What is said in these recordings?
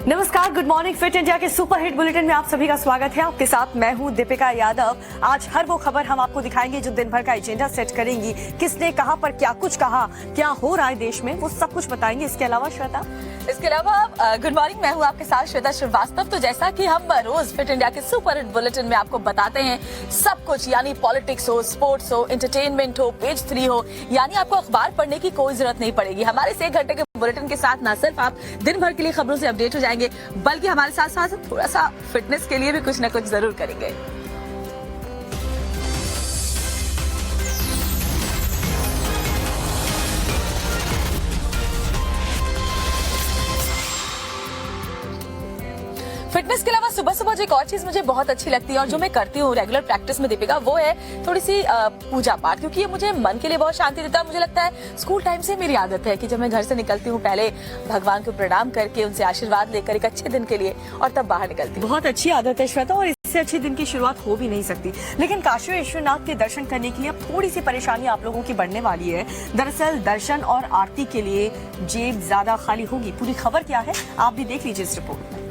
नमस्कार, good morning. Fit India के super hit bulletin में आप सभी का स्वागत है। आपके साथ मैं हूं दीपिका यादव। आज हर वो खबर हम आपको दिखाएंगे जो दिन भर का एजेंडा सेट करेंगी। किसने कहां पर क्या कुछ कहा, क्या हो रहा है देश में, वो सब कुछ बताएंगे। इसके अलावा गुड मॉर्निंग, मैं हूं आपके साथ श्वेता श्रीवास्तव। तो जैसा कि हम रोज फिट इंडिया के सुपर हिट बुलेटिन में आपको बताते हैं सब कुछ, यानी पॉलिटिक्स हो, स्पोर्ट्स हो, एंटरटेनमेंट हो, पेज 3 हो, यानी आपको अखबार पढ़ने की कोई जरूरत नहीं पड़ेगी। हमारे इस 1 घंटे के बुलेटिन के साथ न सिर्फ आप दिन भर के लिए खबरों से अपडेट हो जाएंगे, बल्कि हमारे साथ साथ थोड़ा सा फिटनेस के लिए भी कुछ न कुछ जरूर करेंगे। फिटनेस के अलावा सुबह सुबह जो एक और चीज मुझे बहुत अच्छी लगती है और जो मैं करती हूँ रेगुलर प्रैक्टिस में दीपिका, वो है थोड़ी सी पूजा पाठ, क्योंकि ये मुझे मन के लिए बहुत शांति देता है। मुझे लगता है स्कूल टाइम से मेरी आदत है कि जब मैं घर से निकलती हूँ पहले भगवान को प्रणाम करके उनसे आशीर्वाद लेकर एक अच्छे दिन के लिए और तब बाहर निकलती हूँ। बहुत अच्छी आदत है श्वेता, और इससे अच्छे दिन की शुरुआत हो भी नहीं सकती। लेकिन काशी विश्वनाथ के दर्शन करने के लिए अब थोड़ी सी परेशानी आप लोगों की बढ़ने वाली है। दरअसल दर्शन और आरती के लिए जेब ज्यादा खाली होगी। पूरी खबर क्या है आप भी देख लीजिए इस रिपोर्ट में।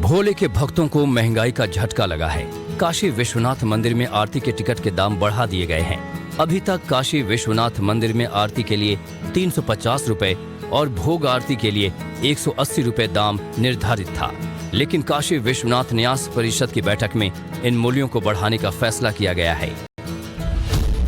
भोले के भक्तों को महंगाई का झटका लगा है। काशी विश्वनाथ मंदिर में आरती के टिकट के दाम बढ़ा दिए गए हैं। अभी तक काशी विश्वनाथ मंदिर में आरती के लिए 350 रुपए और भोग आरती के लिए 180 रुपए दाम निर्धारित था, लेकिन काशी विश्वनाथ न्यास परिषद की बैठक में इन मूल्यों को बढ़ाने का फैसला किया गया है।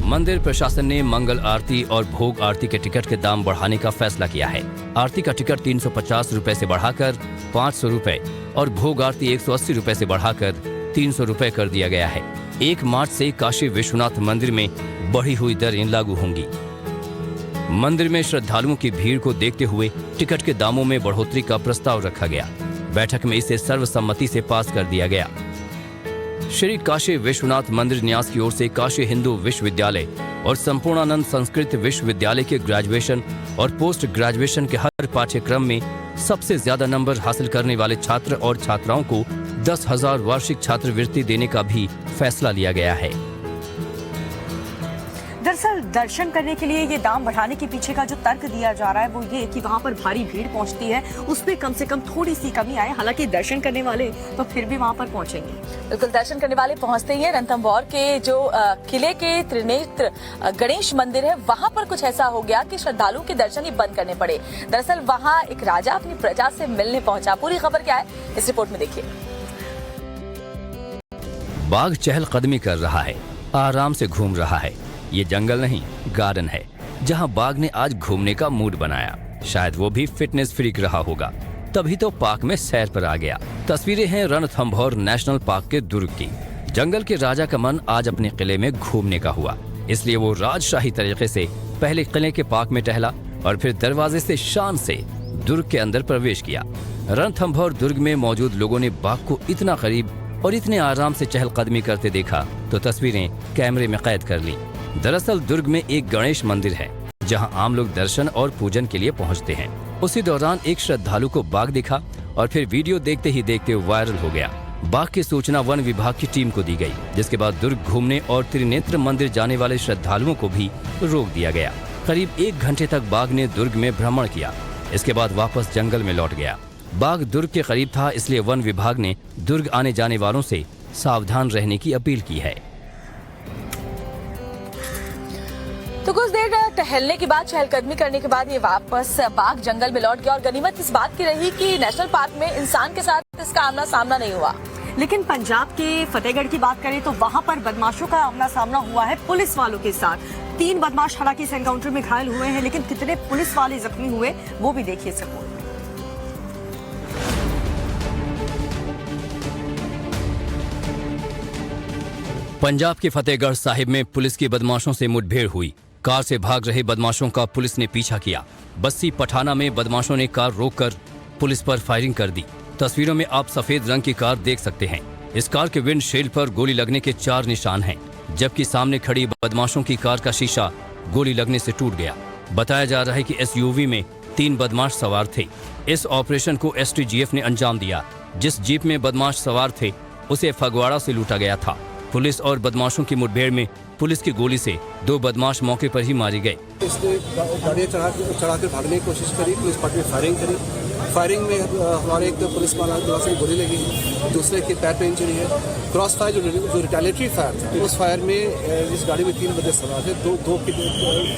मंदिर प्रशासन ने मंगल आरती और भोग आरती के टिकट के दाम बढ़ाने का फैसला किया है। आरती का टिकट 350 रुपए से बढ़ाकर 500 रुपए और भोग आरती 180 रुपए से बढ़ाकर 300 रुपए कर दिया गया है। 1 मार्च से काशी विश्वनाथ मंदिर में बढ़ी हुई दरें लागू होंगी। मंदिर में श्रद्धालुओं की भीड़ को देखते हुए टिकट के दामों में बढ़ोतरी का प्रस्ताव रखा गया। बैठक में इसे सर्वसम्मति से पास कर दिया गया। श्री काशी विश्वनाथ मंदिर न्यास की ओर से काशी हिंदू विश्वविद्यालय और संपूर्णानंद संस्कृत विश्वविद्यालय के ग्रेजुएशन और पोस्ट ग्रेजुएशन के हर पाठ्यक्रम में सबसे ज्यादा नंबर हासिल करने वाले छात्र और छात्राओं को 10,000 वार्षिक छात्रवृत्ति देने का भी फैसला लिया गया है। दरअसल दर्शन करने के लिए ये दाम बढ़ाने के पीछे का जो तर्क दिया जा रहा है वो ये कि वहाँ पर भारी भीड़ पहुँचती है, उसमें कम से कम थोड़ी सी कमी आए। हालांकि दर्शन करने वाले तो फिर भी वहाँ पर पहुँचेंगे। बिल्कुल, दर्शन करने वाले पहुँचते ही है। रणथंभौर के जो किले के त्रिनेत्र गणेश मंदिर है, वहाँ पर कुछ ऐसा हो गया कि श्रद्धालुओं के दर्शन ही बंद करने पड़े। दरअसल वहाँ एक राजा अपनी प्रजा से मिलने पहुंचा। पूरी खबर क्या है इस रिपोर्ट में देखिए। बाघ चहलकदमी कर रहा है, आराम से घूम रहा है। ये जंगल नहीं, गार्डन है, जहां बाघ ने आज घूमने का मूड बनाया। शायद वो भी फिटनेस फ्रीक रहा होगा, तभी तो पार्क में सैर पर आ गया। तस्वीरें हैं रणथंभौर नेशनल पार्क के दुर्ग की। जंगल के राजा का मन आज अपने किले में घूमने का हुआ, इसलिए वो राजशाही तरीके से पहले किले के पार्क में टहला और फिर दरवाजे से शान से दुर्ग के अंदर प्रवेश किया। रणथंभौर दुर्ग में मौजूद लोगों ने बाघ को इतना करीब और इतने आराम से चहलकदमी करते देखा तो तस्वीरें कैमरे में कैद कर ली। दरअसल दुर्ग में एक गणेश मंदिर है जहां आम लोग दर्शन और पूजन के लिए पहुंचते हैं। उसी दौरान एक श्रद्धालु को बाघ दिखा और फिर वीडियो देखते ही देखते वायरल हो गया। बाघ की सूचना वन विभाग की टीम को दी गई, जिसके बाद दुर्ग घूमने और त्रिनेत्र मंदिर जाने वाले श्रद्धालुओं को भी रोक दिया गया। करीब 1 घंटे तक बाघ ने दुर्ग में भ्रमण किया, इसके बाद वापस जंगल में लौट गया। बाघ दुर्ग के करीब था, इसलिए वन विभाग ने दुर्ग आने जाने वालों से सावधान रहने की अपील की है। तो कुछ देर टहलने के बाद, चहलकदमी करने के बाद ये वापस बाघ जंगल में लौट गया और गनीमत इस बात की रही कि नेशनल पार्क में इंसान के साथ इसका आमना सामना नहीं हुआ। लेकिन पंजाब के फतेहगढ़ की बात करें तो वहाँ पर बदमाशों का आमना सामना हुआ है पुलिस वालों के साथ। 3 बदमाश हालांकि इस एनकाउंटर में घायल हुए हैं, लेकिन कितने पुलिस वाले जख्मी हुए वो भी देखिए इस रिपोर्ट में। पंजाब के फतेहगढ़ साहिब में पुलिस की बदमाशों से मुठभेड़ हुई। कार से भाग रहे बदमाशों का पुलिस ने पीछा किया। बस्सी पठाना में बदमाशों ने कार रोककर पुलिस पर फायरिंग कर दी। तस्वीरों में आप सफेद रंग की कार देख सकते हैं। इस कार के विंडशील्ड पर गोली लगने के 4 निशान हैं, जबकि सामने खड़ी बदमाशों की कार का शीशा गोली लगने से टूट गया। बताया जा रहा है कि एसयूवी में 3 बदमाश सवार थे। इस ऑपरेशन को एसटीजीएफ ने अंजाम दिया। जिस जीप में बदमाश सवार थे उसे फगवाड़ा से लूटा गया था। पुलिस और बदमाशों की मुठभेड़ में पुलिस की गोली से 2 बदमाश मौके पर ही मारे गए। इसने गाड़ियाँ चढ़ाकर भागने की कोशिश करी, पुलिस पार्टी में फायरिंग करी। फायरिंग में हमारे एक पुलिस वाला से गोली लगी, दूसरे की पैर पे इंजरी है। क्रॉस फायर जो रिटेलिएटरी फायर था, उस फायर में इस गाड़ी में 3 बंदे सवार थे, दो की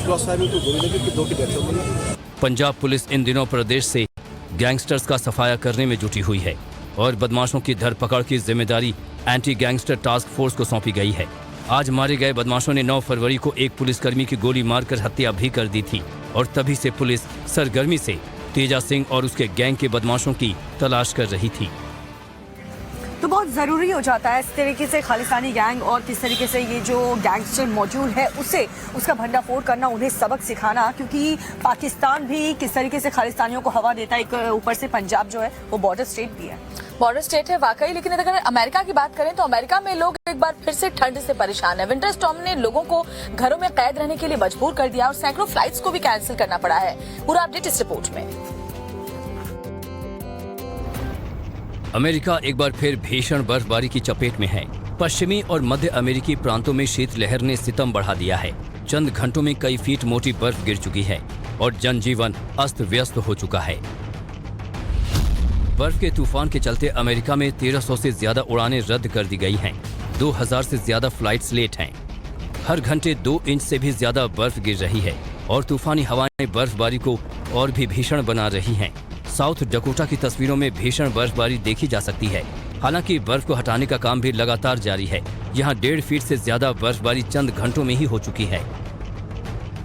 क्रॉस फायर में तो गोली लगी, 2 की डेथ हो गई। पंजाब पुलिस इन दिनों प्रदेश से गैंगस्टर्स का सफाया करने में जुटी हुई है और बदमाशों की धरपकड़ की जिम्मेदारी एंटी गैंगस्टर टास्क फोर्स को सौंपी गई है। आज मारे गए बदमाशों ने 9 फरवरी को एक पुलिसकर्मी की गोली मारकर हत्या भी कर दी थी और तभी से पुलिस सरगर्मी से तेजा सिंह और उसके गैंग के बदमाशों की तलाश कर रही थी। तो बहुत ज़रूरी हो जाता है इस तरीके से खालिस्तानी गैंग और किस तरीके से ये जो गैंगस्टर मौजूद है उसका भंडाफोड़ करना, उन्हें सबक सिखाना, क्योंकि पाकिस्तान भी किस तरीके से खालिस्तानियों को हवा देता है। एक ऊपर से पंजाब जो है वो बॉर्डर स्टेट भी है, बॉर्डर स्टेट है वाकई। लेकिन अगर अमेरिका की बात करें तो अमेरिका में लोग एक बार फिर से ठंड से परेशान है। विंटर स्टॉर्म ने लोगों को घरों में कैद रहने के लिए मजबूर कर दिया और सैकड़ों फ्लाइट्स को भी कैंसिल करना पड़ा है। पूरा अपडेट इस रिपोर्ट में। अमेरिका एक बार फिर भीषण बर्फबारी की चपेट में है। पश्चिमी और मध्य अमेरिकी प्रांतों में शीतलहर ने सितम बढ़ा दिया है। चंद घंटों में कई फीट मोटी बर्फ गिर चुकी है और जनजीवन अस्त व्यस्त हो चुका है। बर्फ के तूफान के चलते अमेरिका में 1300 से ज्यादा उड़ानें रद्द कर दी गई हैं। 2000 से ज्यादा फ्लाइट्स लेट हैं। हर घंटे 2 इंच से भी ज्यादा बर्फ गिर रही है और तूफानी हवाएं बर्फबारी को और भी भीषण बना रही हैं। साउथ डकोटा की तस्वीरों में भीषण बर्फबारी देखी जा सकती है। हालांकि बर्फ को हटाने का काम भी लगातार जारी है। यहाँ 1.5 फीट से ज्यादा बर्फबारी चंद घंटों में ही हो चुकी है।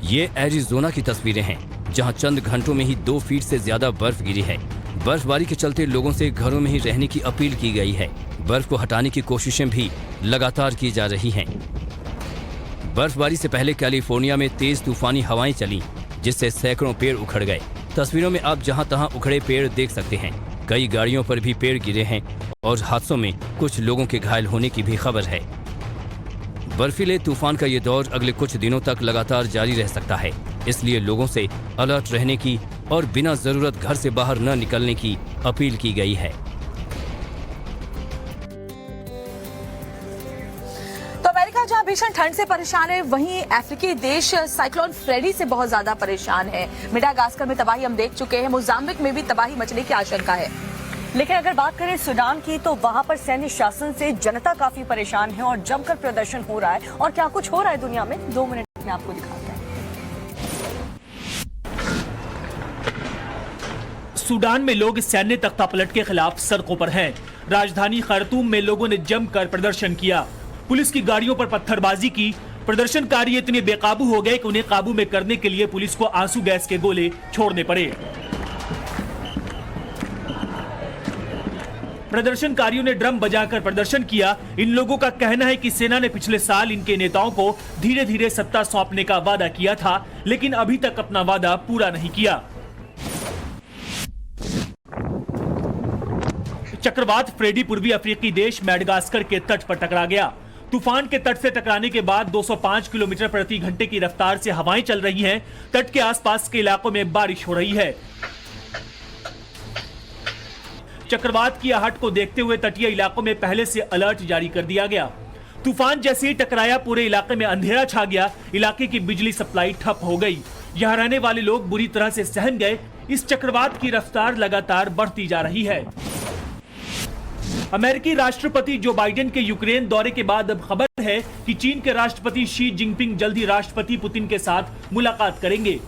ये एरिज़ोना की तस्वीरें हैं, जहाँ चंद घंटों में ही 2 फीट से ज्यादा बर्फ गिरी है। बर्फबारी के चलते लोगों से घरों में ही रहने की अपील की गई है। बर्फ को हटाने की कोशिशें भी लगातार की जा रही हैं। बर्फबारी से पहले कैलिफोर्निया में तेज तूफानी हवाएं चली, जिससे सैकड़ों पेड़ उखड़ गए। तस्वीरों में आप जहां तहां उखड़े पेड़ देख सकते हैं। कई गाड़ियों पर भी पेड़ गिरे हैं और हादसों में कुछ लोगों के घायल होने की भी खबर है। बर्फीले तूफान का ये दौर अगले कुछ दिनों तक लगातार जारी रह सकता है, इसलिए लोगों से अलर्ट रहने की और बिना जरूरत घर से बाहर न निकलने की अपील की गई है। तो अमेरिका जहां भीषण ठंड से परेशान है, वहीं अफ्रीकी देश साइक्लोन फ्रेडी से बहुत ज्यादा परेशान है। मेडागास्कर में तबाही हम देख चुके हैं, मोजाम्बिक में भी तबाही मचने की आशंका है। लेकिन अगर बात करें सूडान की, तो वहां पर सैन्य शासन से जनता काफी परेशान है और जमकर प्रदर्शन हो रहा है। और क्या कुछ हो रहा है दुनिया में, 2 मिनट में आपको दिखाते हैं। सूडान में लोग सैन्य तख्तापलट के खिलाफ सड़कों पर हैं। राजधानी खार्तूम में लोगों ने जमकर प्रदर्शन किया, पुलिस की गाड़ियों पर पत्थरबाजी की। प्रदर्शनकारी इतने बेकाबू हो गए कि उन्हें काबू में करने के लिए पुलिस को आंसू गैस के गोले छोड़ने पड़े। प्रदर्शनकारियों ने ड्रम बजाकर प्रदर्शन किया। इन लोगों का कहना है कि सेना ने पिछले साल इनके नेताओं को धीरे धीरे सत्ता सौंपने का वादा किया था, लेकिन अभी तक अपना वादा पूरा नहीं किया। चक्रवात फ्रेडी पूर्वी अफ्रीकी देश मेडागास्कर के तट पर टकरा गया। तूफान के तट से टकराने के बाद 205 किलोमीटर प्रति घंटे की रफ्तार से हवाएं चल रही हैं। तट के आसपास के इलाकों में बारिश हो रही है। चक्रवात की आहट को देखते हुए तटीय इलाकों में पहले से अलर्ट जारी कर दिया गया। तूफान जैसे ही टकराया, पूरे इलाके में अंधेरा छा गया। इलाके की बिजली सप्लाई ठप हो गई। यहाँ रहने वाले लोग बुरी तरह से सहम गए। इस चक्रवात की रफ्तार लगातार बढ़ती जा रही है। अमेरिकी राष्ट्रपति जो बाइडेन के यूक्रेन दौरे के बाद अब खबर है कि चीन के राष्ट्रपति शी जिनपिंग जल्द ही राष्ट्रपति पुतिन के साथ मुलाकात करेंगे।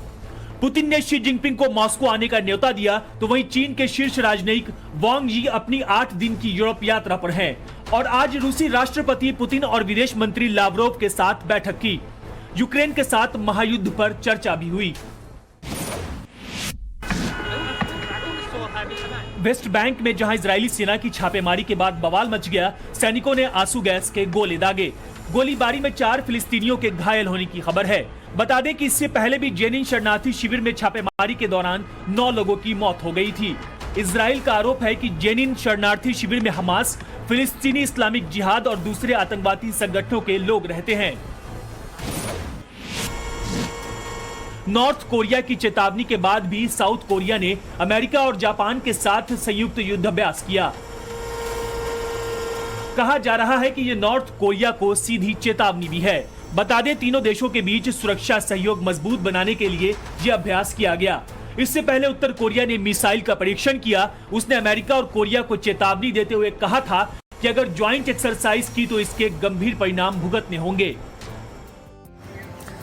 पुतिन ने शी जिनपिंग को मॉस्को आने का न्योता दिया, तो वहीं चीन के शीर्ष राजनयिक वांग यी अपनी 8 दिन की यूरोप यात्रा पर हैं और आज रूसी राष्ट्रपति पुतिन और विदेश मंत्री लावरोव के साथ बैठक की। यूक्रेन के साथ महायुद्ध पर चर्चा भी हुई। वेस्ट बैंक में जहां इजरायली सेना की छापेमारी के बाद बवाल मच गया, सैनिकों ने आंसू गैस के गोले दागे। गोलीबारी में 4 फिलिस्तीनियों के घायल होने की खबर है। बता दें कि इससे पहले भी जेनिन शरणार्थी शिविर में छापेमारी के दौरान 9 लोगों की मौत हो गई थी। इजराइल का आरोप है कि जेनिन शरणार्थी शिविर में हमास, फिलिस्तीनी इस्लामिक जिहाद और दूसरे आतंकवादी संगठनों के लोग रहते हैं। नॉर्थ कोरिया की चेतावनी के बाद भी साउथ कोरिया ने अमेरिका और जापान के साथ संयुक्त युद्धाभ्यास किया। कहा जा रहा है कि ये नॉर्थ कोरिया को सीधी चेतावनी भी है। बता दें, तीनों देशों के बीच सुरक्षा सहयोग मजबूत बनाने के लिए ये अभ्यास किया गया। इससे पहले उत्तर कोरिया ने मिसाइल का परीक्षण किया। उसने अमेरिका और कोरिया को चेतावनी देते हुए कहा था कि अगर ज्वाइंट एक्सरसाइज की तो इसके गंभीर परिणाम भुगतने होंगे।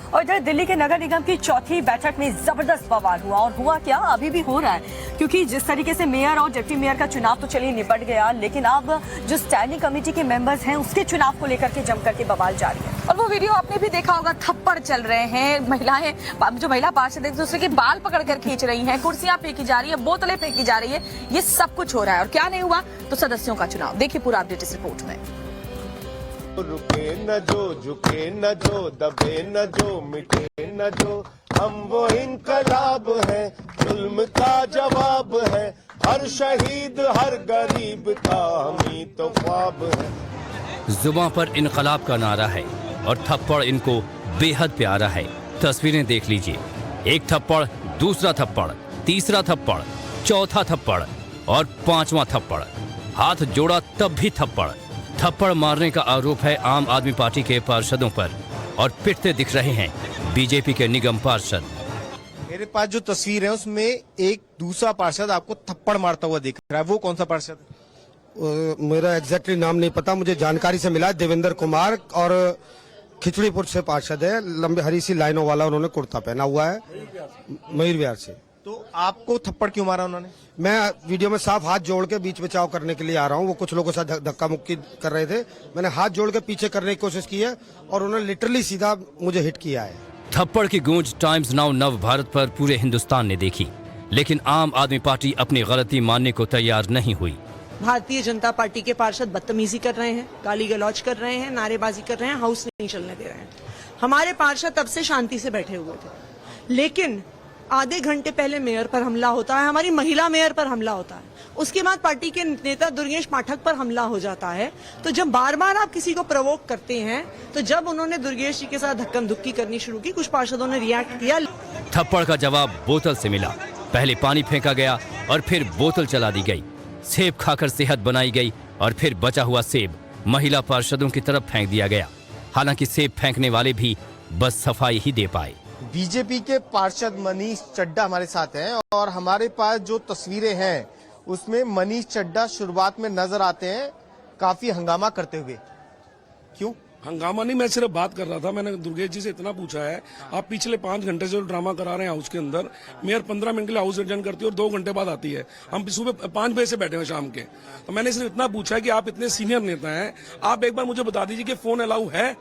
और इधर दिल्ली के नगर निगम की चौथी बैठक में जबरदस्त बवाल हुआ, और हुआ क्या, अभी भी हो रहा है, क्योंकि जिस तरीके से मेयर और डिप्टी मेयर का चुनाव तो चलिए निपट गया, लेकिन अब जो स्टैंडिंग कमेटी के मेंबर्स हैं उसके चुनाव को लेकर के जमकर के बवाल जारी है। और वो वीडियो आपने भी देखा होगा, थप्पड़ चल रहे हैं, महिलाएं, जो महिला पार्षद एक दूसरे के बाल पकड़कर खींच रही हैं, कुर्सियां फेंकी जा रही है, बोतलें फेंकी जा रही है, ये सब कुछ हो रहा है। और क्या नहीं हुआ, तो सदस्यों का चुनाव। देखिए पूरा अपडेट इस रिपोर्ट में। रुके न जो, झुके न जो, दबे न जो, मिटे न जो, हम वो इनकलाब है, जुल्म का जवाब है, हर शहीद हर गरीब का हमी तो ख्वाब है। जुबां पर इनकलाब का नारा है और थप्पड़ इनको बेहद प्यारा है। तस्वीरें देख लीजिए, एक थप्पड़, दूसरा थप्पड़, तीसरा थप्पड़, चौथा थप्पड़ और पांचवा थप्पड़। हाथ जोड़ा तब भी थप्पड़। थप्पड़ मारने का आरोप है आम आदमी पार्टी के पार्षदों पर, और पिटते दिख रहे हैं बीजेपी के निगम पार्षद। मेरे पास जो तस्वीर है उसमें एक दूसरा पार्षद आपको थप्पड़ मारता हुआ दिख रहा है, वो कौन सा पार्षद? मेरा एग्जैक्टली नाम नहीं पता, मुझे जानकारी से मिला देवेंद्र कुमार, और खिचड़ीपुर से पार्षद है, लंबे हरी सी लाइनों वाला, उन्होंने कुर्ता पहना हुआ है, मयूर विहार से। तो आपको थप्पड़ क्यों मारा उन्होंने? मैं वीडियो में साफ हाथ जोड़ के बीच बचाव करने के लिए आ रहा हूँ। वो कुछ लोगों के साथ धक्का मुक्की कर रहे थे, मैंने हाथ जोड़ के पीछे करने की कोशिश की है और उन्होंने लिटरली सीधा मुझे हिट किया है। थप्पड़ की गूंज टाइम्स नाउ नव भारत पर पूरे हिंदुस्तान ने देखी, लेकिन आम आदमी पार्टी अपनी गलती मानने को तैयार नहीं हुई। भारतीय जनता पार्टी के पार्षद बदतमीजी कर रहे हैं, गाली गलौज कर रहे हैं, नारेबाजी कर रहे हैं, हाउस नहीं चलने दे रहे हैं। हमारे पार्षद तब से शांति से बैठे हुए थे, लेकिन आधे घंटे पहले मेयर पर हमला होता है, हमारी महिला मेयर पर हमला होता है, उसके बाद पार्टी के नेता दुर्गेश पाठक पर हमला हो जाता है। तो जब बार बार आप किसी को प्रवोक करते हैं, तो जब उन्होंने दुर्गेश जी के साथ धक्कम धुक्की करनी शुरू की, कुछ पार्षदों ने रिएक्ट किया। थप्पड़ का जवाब बोतल से मिला। पहले पानी फेंका गया और फिर बोतल चला दी गई। सेब खाकर सेहत बनाई गई और फिर बचा हुआ सेब महिला पार्षदों की तरफ फेंक दिया गया। हालांकि सेब फेंकने वाले भी बस सफाई ही दे पाए। बीजेपी के पार्षद मनीष चड्डा हमारे साथ हैं, और हमारे पास जो तस्वीरें हैं उसमें मनीष चड्डा शुरुआत में नजर आते हैं काफी हंगामा करते हुए। क्यों हंगामा? नहीं, मैं सिर्फ बात कर रहा था। मैंने दुर्गेश जी से इतना पूछा है, आप पिछले 5 घंटे से जो ड्रामा करा रहे हैं हाउस के अंदर, मेयर 15 मिनट के लिए हाउस एडजर्न करती है और 2 घंटे बाद आती है, हम सुबह 5 बजे से बैठे हुए शाम के। तो मैंने सिर्फ इतना पूछा है कि आप इतने सीनियर नेता हैं, आप एक बार मुझे बता दीजिए कि फोन अलाउ है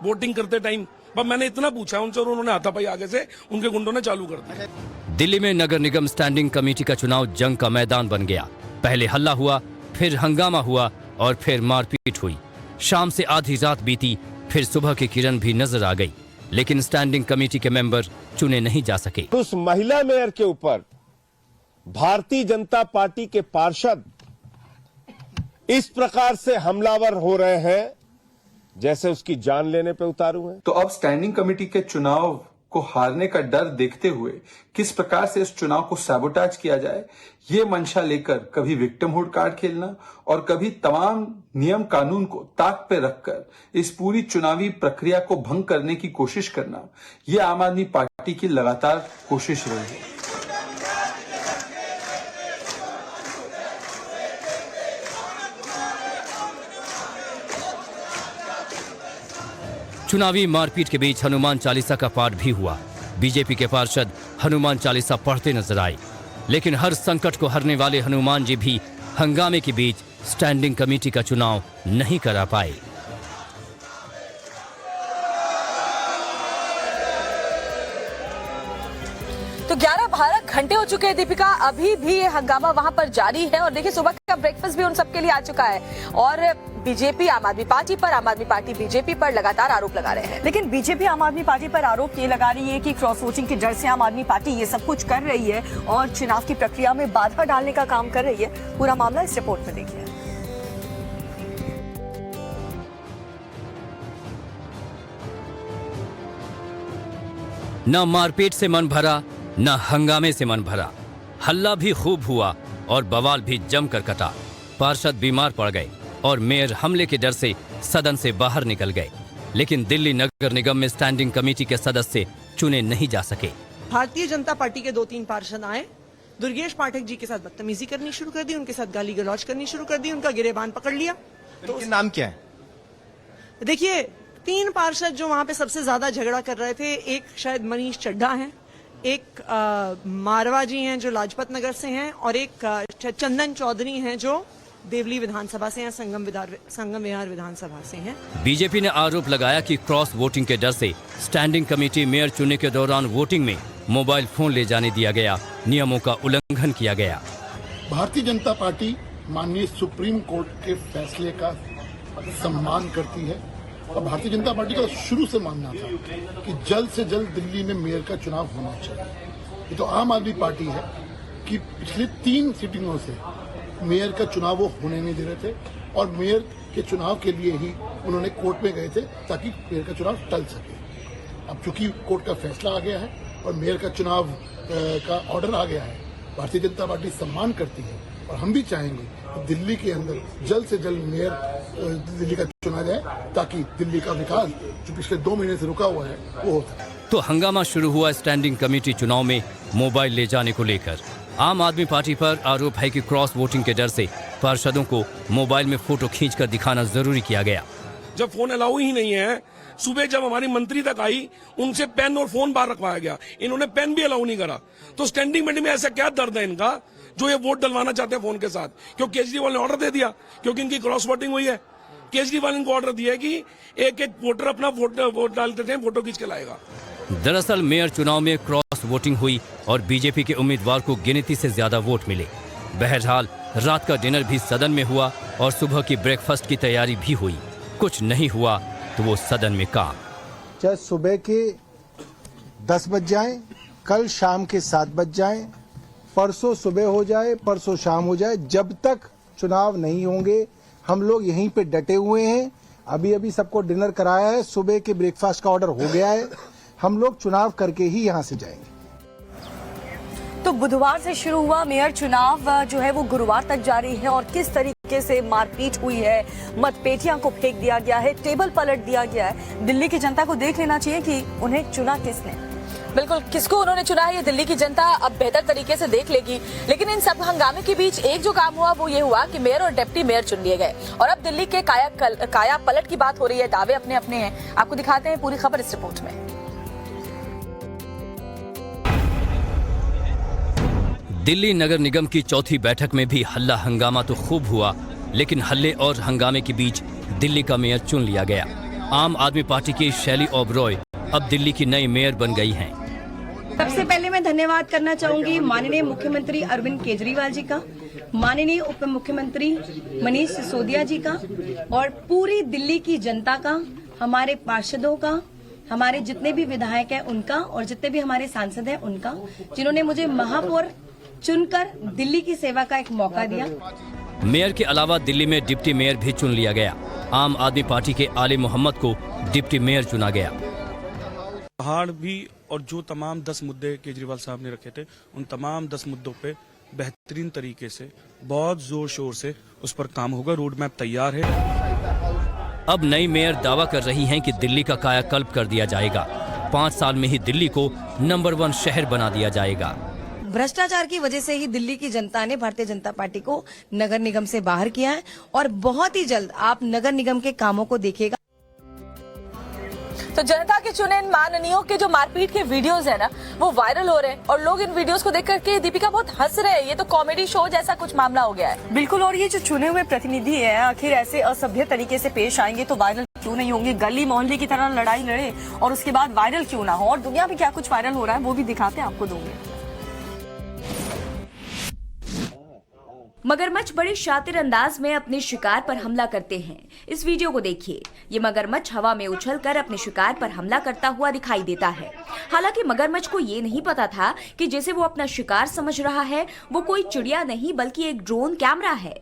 वोटिंग करते टाइम? पर मैंने इतना पूछा उनसे और उन्होंने हाथापाई आगे से उनके गुंडों ने चालू कर दिया। दिल्ली में नगर निगम स्टैंडिंग कमेटी का चुनाव जंग का मैदान बन गया। पहले हल्ला हुआ, फिर हंगामा हुआ और फिर मारपीट हुई। शाम से आधी रात बीती, फिर सुबह की किरण भी नजर आ गई, लेकिन स्टैंडिंग कमेटी के मेंबर चुने नहीं जा सके। उस महिला मेयर के ऊपर भारतीय जनता पार्टी के पार्षद इस प्रकार से हमलावर हो रहे हैं जैसे उसकी जान लेने पे उतारू हैं। तो अब स्टैंडिंग कमेटी के चुनाव को हारने का डर देखते हुए किस प्रकार से इस चुनाव को सैबोटाज किया जाए, ये मंशा लेकर कभी विक्टिमहुड कार्ड खेलना और कभी तमाम नियम कानून को ताक पे रखकर इस पूरी चुनावी प्रक्रिया को भंग करने की कोशिश करना, ये आम आदमी पार्टी की लगातार कोशिश रही है। चुनावी मारपीट के बीच हनुमान चालीसा का पाठ भी हुआ। बीजेपी के पार्षद हनुमान चालीसा पढ़ते नजर आए, लेकिन हर संकट को हरने वाले हनुमान जी भी हंगामे के बीच स्टैंडिंग कमेटी का चुनाव नहीं करा पाए। तो 11-12 घंटे हो चुके हैं दीपिका, अभी भी ये हंगामा वहां पर जारी है। और देखिए सुबह का ब्रेकफास्ट भी उन सबके लिए आ चुका है, और बीजेपी आम आदमी पार्टी पर, आम आदमी पार्टी बीजेपी पर लगातार आरोप लगा रहे हैं। लेकिन बीजेपी आम आदमी पार्टी पर आरोप ये लगा रही है कि क्रॉस वोटिंग के डर से आम आदमी पार्टी ये सब कुछ कर रही है और चुनाव की प्रक्रिया में बाधा डालने का काम कर रही है। पूरा मामला इस रिपोर्ट में देखिए। न मारपीट से मन भरा, न हंगामे से मन भरा। हल्ला भी खूब हुआ और बवाल भी जमकर कटा। पार्षद बीमार पड़ गए, और मेयर हमले के डर से सदन से बाहर निकल गए। लेकिन दिल्ली नगर निगम में स्टैंडिंग कमेटी के सदस्य चुने नहीं जा सके। भारतीय जनता पार्टी के 2-3 पार्षद आए, दुर्गेश पाठक जी के साथ बदतमीजी करनी शुरू कर दी, उनके साथ गाली गलौज करनी शुरू कर दी, उनका गिरेबान पकड़ लिया। तो नाम क्या है? देखिए, 3 पार्षद जो वहां पे सबसे ज्यादा झगड़ा कर रहे थे, एक शायद मनीष चड्ढा हैं, एक मारवा जी हैं जो लाजपत नगर से हैं, और एक चंदन चौधरी हैं जो देवली विधानसभा से हैं, संगम विहार विधानसभा से हैं। बीजेपी ने आरोप लगाया कि क्रॉस वोटिंग के डर से स्टैंडिंग कमेटी मेयर चुनने के दौरान वोटिंग में मोबाइल फोन ले जाने दिया गया, नियमों का उल्लंघन किया गया। भारतीय जनता पार्टी माननीय सुप्रीम कोर्ट के फैसले का सम्मान करती है और भारतीय जनता पार्टी का शुरू से मानना था कि जल्द से जल्द दिल्ली में मेयर का चुनाव होना चाहिए। ये तो आम आदमी पार्टी है कि पिछले 3 सिटिंगों से मेयर का चुनाव वो होने नहीं दे रहे थे और मेयर के चुनाव के लिए ही उन्होंने कोर्ट में गए थे ताकि मेयर का चुनाव टल सके। अब चूंकि कोर्ट का फैसला आ गया है और मेयर का चुनाव का ऑर्डर आ गया है, भारतीय जनता पार्टी सम्मान करती है और हम भी चाहेंगे कि दिल्ली के अंदर जल्द से जल्द मेयर दिल्ली का चुना जाए ताकि दिल्ली का विकास जो पिछले 2 महीने से रुका हुआ है वो हो सके। तो हंगामा शुरू हुआ स्टैंडिंग कमेटी चुनाव में मोबाइल ले जाने को लेकर। आम आदमी पार्टी पर आरोप है कि क्रॉस वोटिंग के डर से पार्षदों को मोबाइल में फोटो खींचकर दिखाना जरूरी किया गया। जब फोन अलाउ ही नहीं है, सुबह जब हमारी मंत्री तक आई उनसे पेन और फोन बाहर रखवाया गया, इन्होंने पेन भी अलाउ नहीं करा। तो स्टैंडिंग कमेटी में ऐसा क्या दर्द है इनका जो ये वोट डलवाना चाहते हैं फोन के साथ? क्योंकि केजरीवाल ने ऑर्डर दे दिया, क्योंकि इनकी क्रॉस वोटिंग हुई है। केजरीवाल इनको ऑर्डर दिया कि एक एक वोटर अपना वोट डालते थे, फोटो खींच के लाएगा। दरअसल मेयर चुनाव में क्रॉस वोटिंग हुई और बीजेपी के उम्मीदवार को गिनती से ज्यादा वोट मिले। बहरहाल रात का डिनर भी सदन में हुआ और सुबह की ब्रेकफास्ट की तैयारी भी हुई। कुछ नहीं हुआ तो वो सदन में काम। चाहे सुबह के 10 बज जाए, कल शाम के 7 बज जाए, परसों सुबह हो जाए, परसों शाम हो जाए, जब तक चुनाव नहीं होंगे हम लोग यहीं पे डटे हुए हैं। अभी सबको डिनर कराया है, सुबह के ब्रेकफास्ट का ऑर्डर हो गया है, हम लोग चुनाव करके ही यहाँ से जाएंगे। तो बुधवार से शुरू हुआ मेयर चुनाव जो है वो गुरुवार तक जारी है और किस तरीके से मारपीट हुई है, मतपेटियां को फेंक दिया गया है, टेबल पलट दिया गया है। दिल्ली की जनता को देख लेना चाहिए कि उन्हें चुना किसने। बिल्कुल, किसको उन्होंने चुना है ये दिल्ली की जनता अब बेहतर तरीके से देख लेगी। लेकिन इन सब हंगामे के बीच एक जो काम हुआ वो ये हुआ कि मेयर और डिप्टी मेयर चुन लिए गए और अब दिल्ली के काया पलट की बात हो रही है। दावे अपने अपने हैं, आपको दिखाते हैं पूरी खबर इस रिपोर्ट में। दिल्ली नगर निगम की चौथी बैठक में भी हल्ला हंगामा तो खूब हुआ, लेकिन हल्ले और हंगामे के बीच दिल्ली का मेयर चुन लिया गया। आम आदमी पार्टी की शैली ओबरॉय अब दिल्ली की नई मेयर बन गई हैं। सबसे पहले मैं धन्यवाद करना चाहूंगी माननीय मुख्यमंत्री अरविंद केजरीवाल जी का, माननीय उप मुख्यमंत्री मनीष सिसोदिया जी का और पूरी दिल्ली की जनता का, हमारे पार्षदों का, हमारे जितने भी विधायक हैं उनका और जितने भी हमारे सांसद हैं उनका, जिन्होंने मुझे महापौर चुनकर दिल्ली की सेवा का एक मौका दिया। मेयर के अलावा दिल्ली में डिप्टी मेयर भी चुन लिया गया। आम आदमी पार्टी के आले मोहम्मद को डिप्टी मेयर चुना गया। पहाड़ भी और जो तमाम 10 मुद्दे केजरीवाल साहब ने रखे थे उन तमाम 10 मुद्दों पे बेहतरीन तरीके से बहुत जोर शोर से उस पर काम होगा। रोड मैप तैयार है। अब नई मेयर दावा कर रही हैं कि दिल्ली का कायाकल्प कर दिया जाएगा। 5 साल में ही दिल्ली को नंबर 1 शहर बना दिया जाएगा। भ्रष्टाचार की वजह से ही दिल्ली की जनता ने भारतीय जनता पार्टी को नगर निगम से बाहर किया है और बहुत ही जल्द आप नगर निगम के कामों को देखिएगा। तो जनता के चुने इन माननीयों के जो मारपीट के वीडियोस है ना वो वायरल हो रहे हैं और लोग इन वीडियोस को देख करके दीपिका बहुत हंस रहे हैं। ये तो कॉमेडी शो जैसा कुछ मामला हो गया है। बिल्कुल, और ये जो चुने हुए प्रतिनिधि हैं आखिर ऐसे असभ्य तरीके से पेश आएंगे तो वायरल क्यों नहीं होंगे? गली मोहल्ले की तरह लड़ाई लड़े और उसके बाद वायरल क्यों ना हो? और दुनिया में क्या कुछ वायरल हो रहा है वो भी दिखाते हैं, आपको दूंगे। मगरमच्छ बड़े शातिर अंदाज में अपने शिकार पर हमला करते हैं। इस वीडियो को देखिए। ये मगरमच्छ हवा में उछलकर अपने शिकार पर हमला करता हुआ दिखाई देता है। हालांकि मगरमच्छ को ये नहीं पता था कि जैसे वो अपना शिकार समझ रहा है वो कोई चिड़िया नहीं बल्कि एक ड्रोन कैमरा है।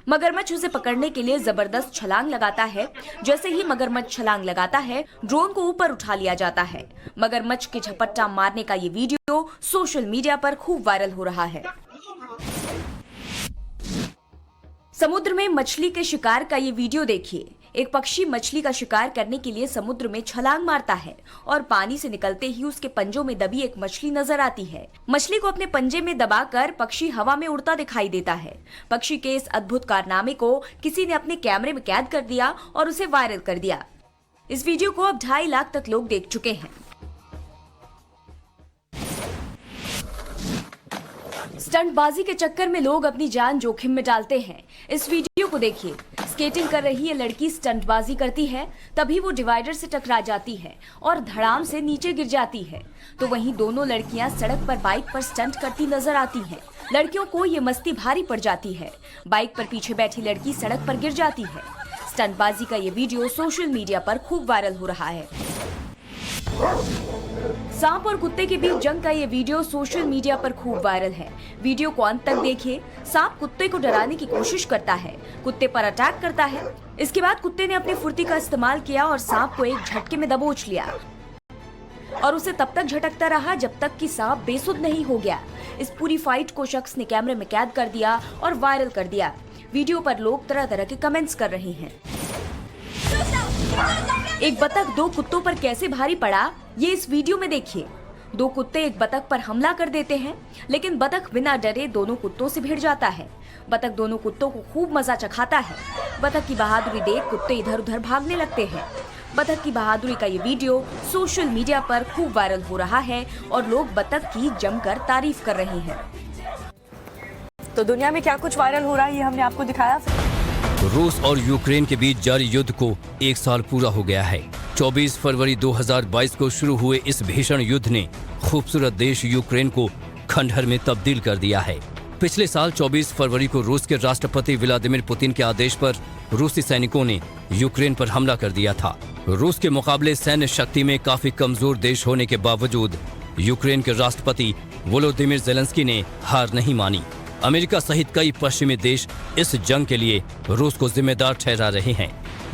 मगरमच्छ उसे पकड़ने के लिए जबरदस्त छलांग लगाता है। जैसे ही मगरमच्छ छलांग लगाता है ड्रोन को ऊपर उठा लिया जाता है। मगरमच्छ के झपट्टा मारने का ये वीडियो सोशल मीडिया पर खूब वायरल हो रहा है। समुद्र में मछली के शिकार का ये वीडियो देखिए। एक पक्षी मछली का शिकार करने के लिए समुद्र में छलांग मारता है और पानी से निकलते ही उसके पंजों में दबी एक मछली नजर आती है। मछली को अपने पंजे में दबाकर पक्षी हवा में उड़ता दिखाई देता है। पक्षी के इस अद्भुत कारनामे को किसी ने अपने कैमरे में कैद कर दिया और उसे वायरल कर दिया। इस वीडियो को अब 2.5 लाख तक लोग देख चुके हैं। स्टंटबाजी के चक्कर में लोग अपनी जान जोखिम में डालते हैं। इस वीडियो को देखिए। स्केटिंग कर रही ये लड़की स्टंटबाजी करती है, तभी वो डिवाइडर से टकरा जाती है और धड़ाम से नीचे गिर जाती है। तो वहीं दोनों लड़कियां सड़क पर बाइक पर स्टंट करती नजर आती हैं। लड़कियों को ये मस्ती भारी पड़ जाती है। बाइक पर पीछे बैठी लड़की सड़क पर गिर जाती है। स्टंटबाजी का ये वीडियो सोशल मीडिया पर खूब वायरल हो रहा है। सांप और कुत्ते के बीच जंग का ये वीडियो सोशल मीडिया पर खूब वायरल है। वीडियो को अंत तक देखिए। सांप कुत्ते को डराने की कोशिश करता है, कुत्ते पर अटैक करता है। इसके बाद कुत्ते ने अपनी फुर्ती का इस्तेमाल किया और सांप को एक झटके में दबोच लिया और उसे तब तक झटकता रहा जब तक कि सांप बेसुध नहीं हो गया। इस पूरी फाइट को शख्स ने कैमरे में कैद कर दिया और वायरल कर दिया। वीडियो पर लोग तरह तरह के कमेंट्स कर रहे हैं। एक बतख 2 कुत्तों पर कैसे भारी पड़ा, ये इस वीडियो में देखिए। 2 कुत्ते एक बतख पर हमला कर देते हैं, लेकिन बतख बिना डरे दोनों कुत्तों से भिड़ जाता है। बतख दोनों कुत्तों को खूब मजा चखाता है। बतख की बहादुरी देख कुत्ते इधर उधर भागने लगते हैं। बतख की बहादुरी का ये वीडियो सोशल मीडिया पर खूब वायरल हो रहा है और लोग बतख की जमकर तारीफ कर रहे हैं। तो दुनिया में क्या कुछ वायरल हो रहा है ये हमने आपको दिखाया। रूस और यूक्रेन के बीच जारी युद्ध को 1 साल पूरा हो गया है। 24 फरवरी 2022 को शुरू हुए इस भीषण युद्ध ने खूबसूरत देश यूक्रेन को खंडहर में तब्दील कर दिया है। पिछले साल 24 फरवरी को रूस के राष्ट्रपति व्लादिमीर पुतिन के आदेश पर रूसी सैनिकों ने यूक्रेन पर हमला कर दिया था। रूस के मुकाबले सैन्य शक्ति में काफी कमजोर देश होने के बावजूद यूक्रेन के राष्ट्रपति वोलोदिमीर ज़ेलेंस्की ने हार नहीं मानी। अमेरिका सहित कई पश्चिमी देश इस जंग के लिए रूस को जिम्मेदार ठहरा रहे हैं।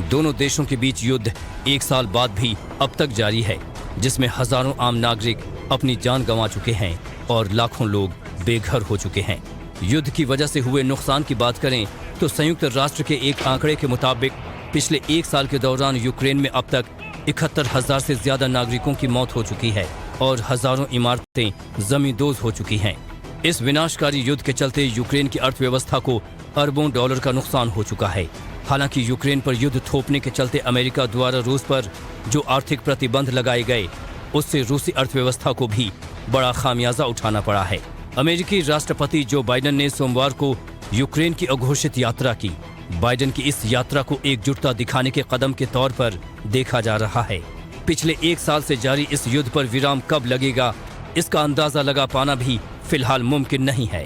दोनों देशों के बीच युद्ध 1 साल बाद भी अब तक जारी है, जिसमें हजारों आम नागरिक अपनी जान गंवा चुके हैं और लाखों लोग बेघर हो चुके हैं। युद्ध की वजह से हुए नुकसान की बात करें तो संयुक्त राष्ट्र के एक आंकड़े के मुताबिक पिछले 1 साल के दौरान यूक्रेन में अब तक 71,000 से ज्यादा नागरिकों की मौत हो चुकी है और हजारों इमारतें जमींदोज हो चुकी हैं। इस विनाशकारी युद्ध के चलते यूक्रेन की अर्थव्यवस्था को अरबों डॉलर का नुकसान हो चुका है। हालांकि यूक्रेन पर युद्ध थोपने के चलते अमेरिका द्वारा रूस पर जो आर्थिक प्रतिबंध लगाए गए, उससे रूसी अर्थव्यवस्था को भी बड़ा खामियाजा उठाना पड़ा है। अमेरिकी राष्ट्रपति जो बाइडेन ने सोमवार को यूक्रेन की अघोषित यात्रा की। बाइडेन की इस यात्रा को एकजुटता दिखाने के कदम के तौर पर देखा जा रहा है। पिछले 1 साल से जारी इस युद्ध पर विराम कब लगेगा, इसका अंदाजा लगा पाना भी फिलहाल मुमकिन नहीं है।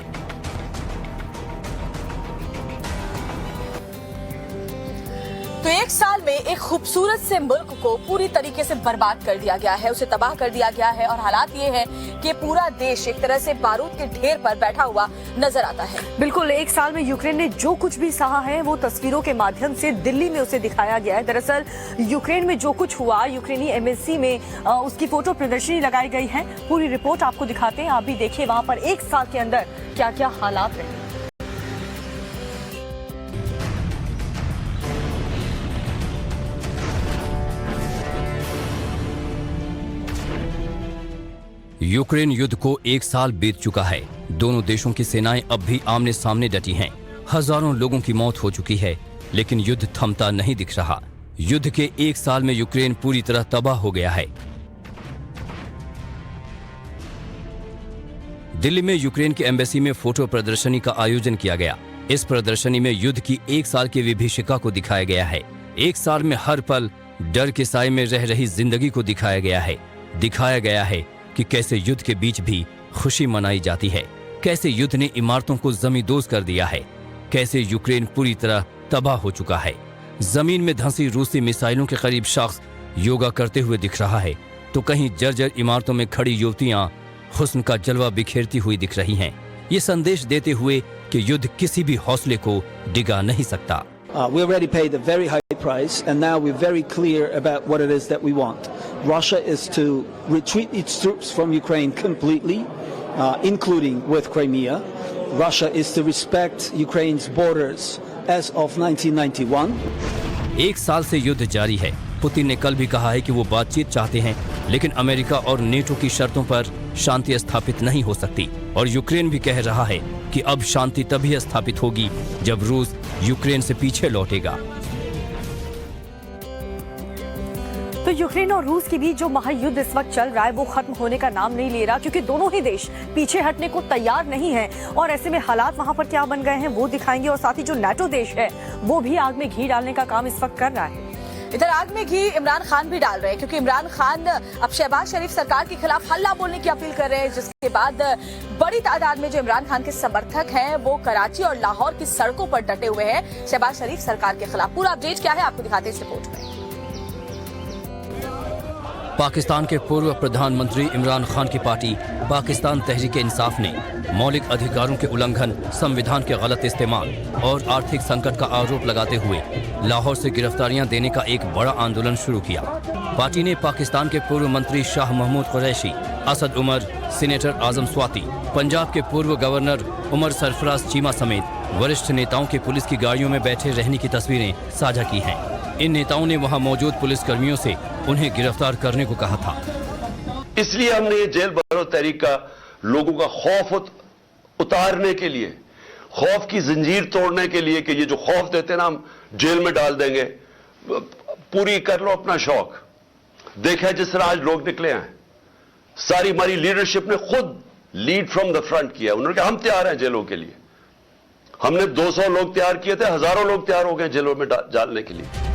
तो 1 साल में एक खूबसूरत से मुल्क को पूरी तरीके से बर्बाद कर दिया गया है, उसे तबाह कर दिया गया है और हालात ये है कि पूरा देश एक तरह से बारूद के ढेर पर बैठा हुआ नजर आता है। बिल्कुल 1 साल में यूक्रेन ने जो कुछ भी सहा है वो तस्वीरों के माध्यम से दिल्ली में उसे दिखाया गया है। दरअसल यूक्रेन में जो कुछ हुआ, यूक्रेनी एम्बेसी में उसकी फोटो प्रदर्शनी लगाई गई है। पूरी रिपोर्ट आपको दिखाते हैं, आप भी देखिए वहां पर 1 साल के अंदर क्या क्या हालात रहे। यूक्रेन युद्ध को 1 साल बीत चुका है। दोनों देशों की सेनाएं अब भी आमने सामने डटी हैं। हजारों लोगों की मौत हो चुकी है, लेकिन युद्ध थमता नहीं दिख रहा। युद्ध के 1 साल में यूक्रेन पूरी तरह तबाह हो गया है। दिल्ली में यूक्रेन की एम्बेसी में फोटो प्रदर्शनी का आयोजन किया गया। इस प्रदर्शनी में युद्ध की 1 साल की विभीषिका को दिखाया गया है। 1 साल में हर पल डर के साए में रह रही जिंदगी को दिखाया गया है। दिखाया गया है कि कैसे युद्ध के बीच भी खुशी मनाई जाती है, कैसे युद्ध ने इमारतों को जमींदोज कर दिया है, कैसे यूक्रेन पूरी तरह तबाह हो चुका है। जमीन में धंसी रूसी मिसाइलों के करीब शख्स योगा करते हुए दिख रहा है, तो कहीं जर्जर इमारतों में खड़ी युवतियां हुस्न का जलवा बिखेरती हुई दिख रही हैं। ये संदेश देते हुए कि युद्ध किसी भी हौसले को डिगा नहीं सकता। We already paid a very high price, and now we're very clear about what it is that we want. Russia is to retreat its troops from Ukraine completely, including with Crimea. Russia is to respect Ukraine's borders as of 1991. एक साल से युद्ध जारी है। Putin ने कल भी कहा है कि वो बातचीत चाहते हैं, लेकिन अमेरिका और नेटो की शर्तों पर शांति स्थापित नहीं हो सकती। और यूक्रेन भी कह रहा है कि अब शांति तभी स्थापित होगी जब रूस यूक्रेन से पीछे लौटेगा। तो यूक्रेन और रूस के बीच जो महायुद्ध इस वक्त चल रहा है वो खत्म होने का नाम नहीं ले रहा, क्योंकि दोनों ही देश पीछे हटने को तैयार नहीं हैं। और ऐसे में हालात वहां पर क्या बन गए हैं वो दिखाएंगे। और साथ ही जो नाटो देश है वो भी आग में घी डालने का काम इस वक्त कर रहा है। इधर आग में घी इमरान खान भी डाल रहे हैं, क्योंकि इमरान खान अब शहबाज शरीफ सरकार के खिलाफ हल्ला बोलने की अपील कर रहे हैं, जिसके बाद बड़ी तादाद में जो इमरान खान के समर्थक हैं वो कराची और लाहौर की सड़कों पर डटे हुए हैं शहबाज शरीफ सरकार के खिलाफ। पूरा अपडेट क्या है आपको दिखाते हैं इस रिपोर्ट में। पाकिस्तान के पूर्व प्रधानमंत्री इमरान खान की पार्टी पाकिस्तान तहरीक इंसाफ ने मौलिक अधिकारों के उल्लंघन, संविधान के गलत इस्तेमाल और आर्थिक संकट का आरोप लगाते हुए लाहौर से गिरफ्तारियां देने का एक बड़ा आंदोलन शुरू किया। पार्टी ने पाकिस्तान के पूर्व मंत्री शाह महमूद कुरैशी, असद उमर, सीनेटर आजम स्वाति, पंजाब के पूर्व गवर्नर उमर सरफराज चीमा समेत वरिष्ठ नेताओं के पुलिस की गाड़ियों में बैठे रहने की तस्वीरें साझा की हैं। इन नेताओं ने वहां मौजूद पुलिसकर्मियों से उन्हें गिरफ्तार करने को कहा था। इसलिए हमने ये जेल भरो तहरीक का लोगों का खौफ उतारने के लिए, खौफ की जंजीर तोड़ने के लिए कि ये जो खौफ देते ना हम जेल में डाल देंगे, पूरी कर लो अपना शौक। देखा है जिस तरह आज लोग निकले हैं, सारी हमारी लीडरशिप ने खुद लीड फ्रॉम द फ्रंट किया। उन्होंने कहा हम तैयार हैं जेलों के लिए। हमने 200 लोग तैयार किए थे, हजारों लोग तैयार हो गए जेलों में डालने के लिए।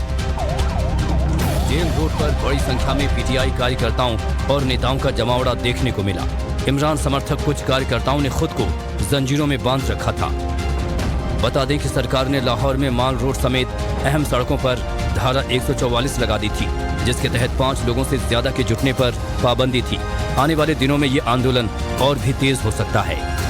जेल रोड पर बड़ी संख्या में पीटीआई कार्यकर्ताओं और नेताओं का जमावड़ा देखने को मिला। इमरान समर्थक कुछ कार्यकर्ताओं ने खुद को जंजीरों में बांध रखा था। बता दें कि सरकार ने लाहौर में माल रोड समेत अहम सड़कों पर धारा 144 लगा दी थी, जिसके तहत 5 लोगों से ज्यादा के जुटने पर पाबंदी थी। आने वाले दिनों में ये आंदोलन और भी तेज हो सकता है।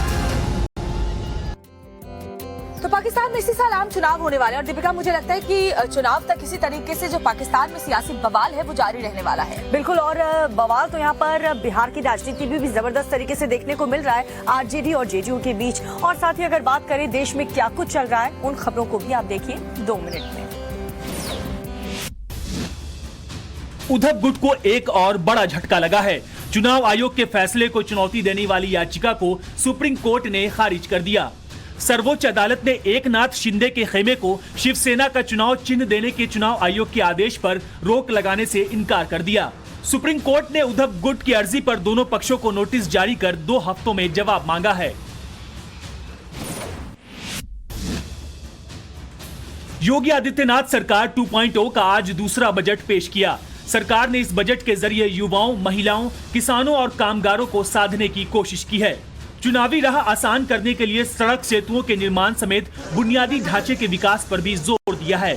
तो पाकिस्तान में इसी साल आम चुनाव होने वाले हैं और दीपिका, मुझे लगता है कि चुनाव तक इसी तरीके से जो पाकिस्तान में सियासी बवाल है वो जारी रहने वाला है। बिल्कुल, और बवाल तो यहाँ पर बिहार की राजनीति भी जबरदस्त तरीके से देखने को मिल रहा है आरजेडी और जेडीयू के बीच। और साथ ही अगर बात करें देश में क्या कुछ चल रहा है, उन खबरों को भी आप देखिए 2 मिनट में। उद्धव गुट को एक और बड़ा झटका लगा है। चुनाव आयोग के फैसले को चुनौती देने वाली याचिका को सुप्रीम कोर्ट ने खारिज कर दिया। सर्वोच्च अदालत ने एकनाथ शिंदे के खेमे को शिवसेना का चुनाव चिन्ह देने के चुनाव आयोग के आदेश पर रोक लगाने से इनकार कर दिया। सुप्रीम कोर्ट ने उद्धव गुट की अर्जी पर दोनों पक्षों को नोटिस जारी कर 2 हफ्तों में जवाब मांगा है। योगी आदित्यनाथ सरकार 2.0 का आज दूसरा बजट पेश किया। सरकार ने इस बजट के जरिए युवाओं, महिलाओं, किसानों और कामगारों को साधने की कोशिश की है। चुनावी राह आसान करने के लिए सड़क सेतुओं के निर्माण समेत बुनियादी ढांचे के विकास पर भी जोर दिया है।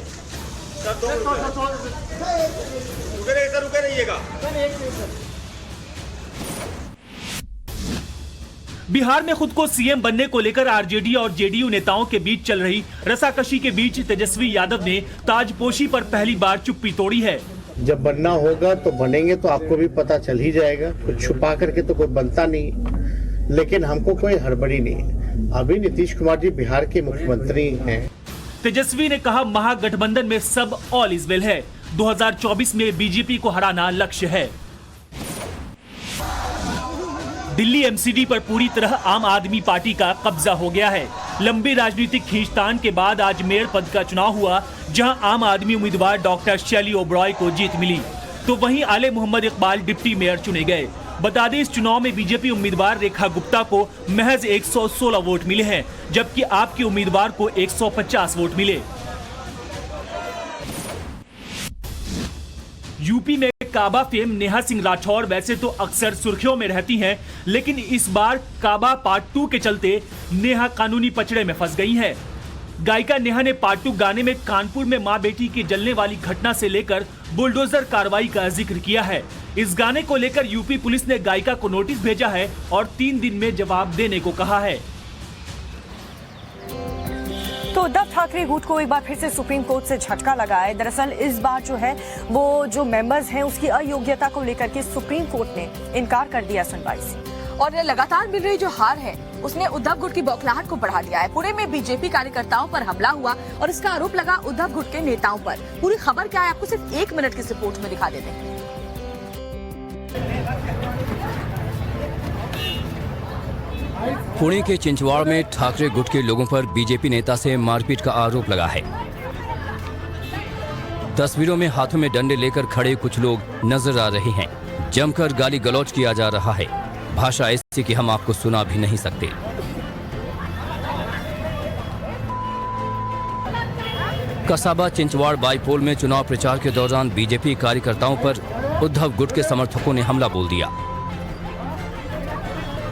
बिहार में खुद को सीएम बनने को लेकर आरजेडी और जेडीयू नेताओं के बीच चल रही रसाकशी के बीच तेजस्वी यादव ने ताजपोशी पर पहली बार चुप्पी तोड़ी है। जब बनना होगा तो बनेंगे, तो आपको भी पता चल ही जाएगा। कुछ छुपा करके तो कोई बनता नहीं, लेकिन हमको कोई हड़बड़ी नहीं। अभी नीतीश कुमार जी बिहार के मुख्यमंत्री हैं। तेजस्वी ने कहा महागठबंधन में सब ऑल इज वेल है। 2024 में बीजेपी को हराना लक्ष्य है। दिल्ली एमसीडी पर पूरी तरह आम आदमी पार्टी का कब्जा हो गया है। लंबी राजनीतिक खींचतान के बाद आज मेयर पद का चुनाव हुआ, जहां आम आदमी उम्मीदवार डॉक्टर शैली ओबरॉय को जीत मिली, तो वहीं आले मोहम्मद इकबाल डिप्टी मेयर चुने गए। बता दें इस चुनाव में बीजेपी उम्मीदवार रेखा गुप्ता को महज 116 वोट मिले हैं, जबकि आपके उम्मीदवार को 150 वोट मिले। यूपी में काबा फेम नेहा सिंह राठौर वैसे तो अक्सर सुर्खियों में रहती हैं, लेकिन इस बार काबा पार्ट 2 के चलते नेहा कानूनी पचड़े में फंस गई हैं। गायिका नेहा ने पार्ट 2 गाने में कानपुर में मां बेटी की जलने वाली घटना से लेकर बुलडोजर कार्रवाई का जिक्र किया है। इस गाने को लेकर यूपी पुलिस ने गायिका को नोटिस भेजा है और 3 दिन में जवाब देने को कहा है। तो उद्धव ठाकरे गुट को एक बार फिर से सुप्रीम कोर्ट से झटका लगा है। दरअसल इस बार जो है वो जो मेंबर्स हैं उसकी अयोग्यता को लेकर के सुप्रीम कोर्ट ने इनकार कर दिया सुनवाई से। और लगातार मिल रही जो हार है उसने उद्धव गुट की बौखलाहट को बढ़ा दिया है। पुणे में बीजेपी कार्यकर्ताओं पर हमला हुआ और इसका आरोप लगा उद्धव गुट के नेताओं पर। पूरी खबर क्या है आपको सिर्फ 1 मिनट की रिपोर्ट में दिखा देते हैं। पुणे के चिंचवाड़ में ठाकरे गुट के लोगों पर बीजेपी नेता से मारपीट का आरोप लगा है। तस्वीरों में हाथों में डंडे लेकर खड़े कुछ लोग नजर आ रहे हैं। जमकर गाली गलौज किया जा रहा है। भाषा ऐसी कि हम आपको सुना भी नहीं सकते। कसाबा चिंचवाड़ बाईपोल में चुनाव प्रचार के दौरान बीजेपी कार्यकर्ताओं पर उद्धव गुट के समर्थकों ने हमला बोल दिया।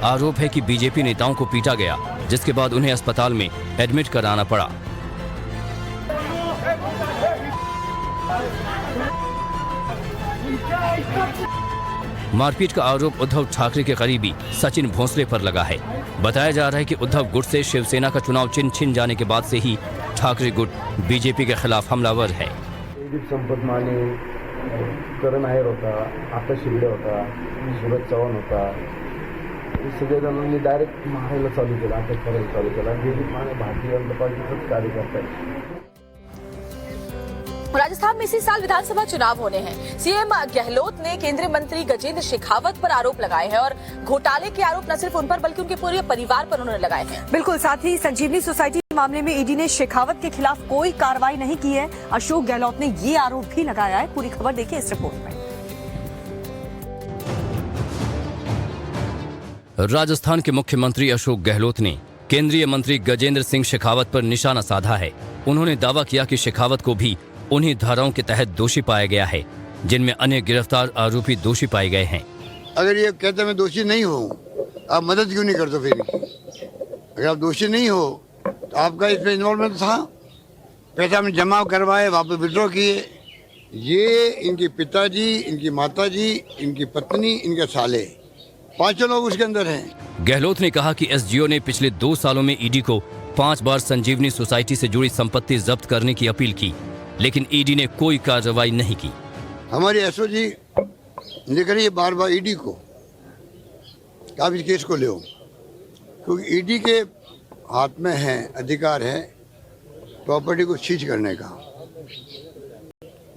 आरोप है कि बीजेपी नेताओं को पीटा गया, जिसके बाद उन्हें अस्पताल में एडमिट कराना पड़ा। मारपीट का आरोप उद्धव ठाकरे के करीबी सचिन भोसले पर लगा है। बताया जा रहा है कि उद्धव गुट से शिवसेना का चुनाव चिन्ह छिन जाने के बाद से ही ठाकरे गुट बीजेपी के खिलाफ हमलावर है। संपत माने, करण आहेर होता, आकाश शिंदे होता, सूरज चव्हाण होता, सगळे जणांनी डायरेक्ट मारायला चालू केलं, अटक करायला चालू केलं। दिलीप माने भारतीय जनता पार्टीचाच कार्यकर्ता है। राजस्थान में इसी साल विधानसभा चुनाव होने हैं। सीएम गहलोत ने केंद्रीय मंत्री गजेंद्र शेखावत पर आरोप लगाए हैं और घोटाले के आरोप न सिर्फ उन पर बल्कि उनके पूरे परिवार पर उन्होंने लगाए हैं। बिल्कुल, साथ ही संजीवनी सोसाइटी मामले में ईडी ने शेखावत के खिलाफ कोई कार्रवाई नहीं की है। अशोक गहलोत ने ये आरोप भी लगाया है। पूरी खबर देखिए इस रिपोर्ट में। राजस्थान के मुख्यमंत्री अशोक गहलोत ने केंद्रीय मंत्री गजेंद्र सिंह शेखावत पर निशाना साधा है। उन्होंने दावा किया कि शेखावत को भी उन्हीं धाराओं के तहत दोषी पाया गया है जिनमें अन्य गिरफ्तार आरोपी दोषी पाए गए हैं। अगर ये कहते मैं दोषी नहीं हूँ, आप मदद क्यों नहीं करते? फिर अगर आप दोषी नहीं हो तो आपका इसमें इन्वॉल्वमेंट था। पैसा हमने जमा करवाए, वापस विड्रॉ किए। ये इनके पिताजी, इनकी माताजी, इनकी पत्नी, इनके साले, 5 लोग उसके अंदर हैं। गहलोत ने कहा कि एसडीओ ने पिछले 2 सालों में ईडी को 5 बार संजीवनी सोसाइटी से जुड़ी संपत्ति जब्त करने की अपील की, लेकिन ईडी ने कोई कार्रवाई नहीं की। हमारे एसओजी लेकर ये बार ईडी को आप इस केस को ले, क्योंकि ईडी के हाथ में है, अधिकार है प्रॉपर्टी को सीज करने का।